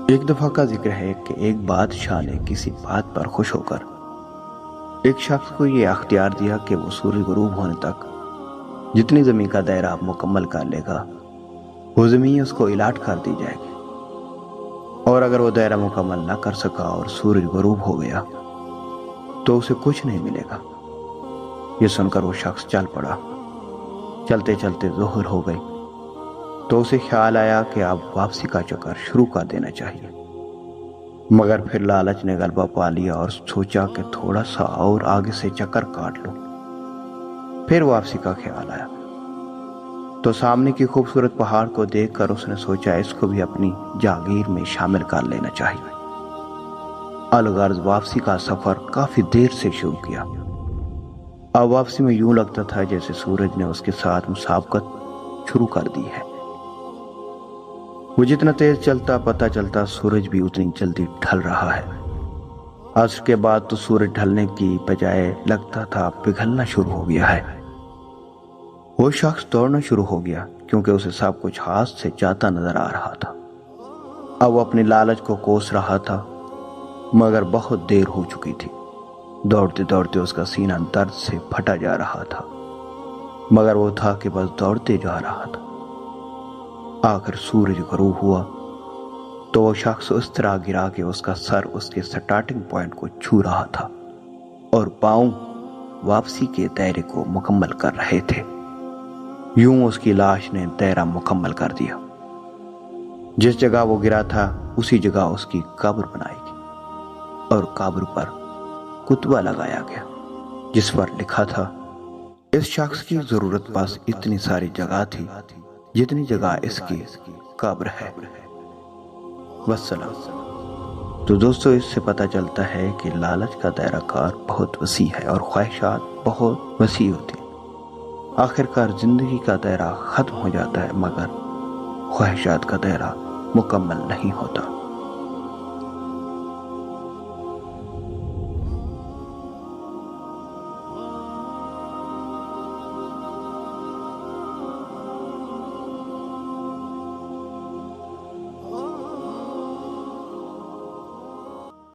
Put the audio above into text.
ایک دفعہ کا ذکر ہے کہ ایک بادشاہ نے کسی بات پر خوش ہو کر ایک شخص کو یہ اختیار دیا کہ وہ سورج غروب ہونے تک جتنی زمین کا دائرہ مکمل کر لے گا وہ زمین اس کو الاٹ کر دی جائے گی، اور اگر وہ دائرہ مکمل نہ کر سکا اور سورج غروب ہو گیا تو اسے کچھ نہیں ملے گا۔ یہ سن کر وہ شخص چل پڑا۔ چلتے چلتے ظہر ہو گئی تو اسے خیال آیا کہ اب واپسی کا چکر شروع کر دینا چاہیے، مگر پھر لالچ نے غلبہ پا لیا اور سوچا کہ تھوڑا سا اور آگے سے چکر کاٹ لوں۔ پھر واپسی کا خیال آیا تو سامنے کی خوبصورت پہاڑ کو دیکھ کر اس نے سوچا اس کو بھی اپنی جاگیر میں شامل کر لینا چاہیے۔ الغرض واپسی کا سفر کافی دیر سے شروع کیا۔ اب واپسی میں یوں لگتا تھا جیسے سورج نے اس کے ساتھ مسابقت شروع کر دی ہے۔ وہ جتنا تیز چلتا پتہ چلتا سورج بھی اتنی جلدی ڈھل رہا ہے۔ عصر کے بعد تو سورج ڈھلنے کی بجائے لگتا تھا پگھلنا شروع ہو گیا ہے۔ وہ شخص دوڑنا شروع ہو گیا کیونکہ اسے سب کچھ ہاتھ سے جاتا نظر آ رہا تھا۔ اب وہ اپنی لالچ کو کوس رہا تھا، مگر بہت دیر ہو چکی تھی۔ دوڑتے دوڑتے اس کا سینہ درد سے پھٹا جا رہا تھا، مگر وہ تھا کہ بس دوڑتے جا رہا تھا۔ آخر سورج غروب ہوا تو وہ شخص اس طرح گرا کہ اس کا سر اس کے سٹارٹنگ پوائنٹ کو چھو رہا تھا اور پاؤں واپسی کے دائرے کو مکمل کر رہے تھے۔ یوں اس کی لاش نے دائرہ مکمل کر دیا۔ جس جگہ وہ گرا تھا اسی جگہ اس کی قبر بنائی گئی اور قبر پر کتبہ لگایا گیا جس پر لکھا تھا، اس شخص کی ضرورت بس اتنی ساری جگہ تھی جتنی جگہ اس کی قبر ہے۔ والسلام۔ تو دوستو اس سے پتہ چلتا ہے کہ لالچ کا دائرہ کار بہت وسیع ہے اور خواہشات بہت وسیع ہوتی ہیں۔ آخرکار زندگی کا دائرہ ختم ہو جاتا ہے مگر خواہشات کا دائرہ مکمل نہیں ہوتا۔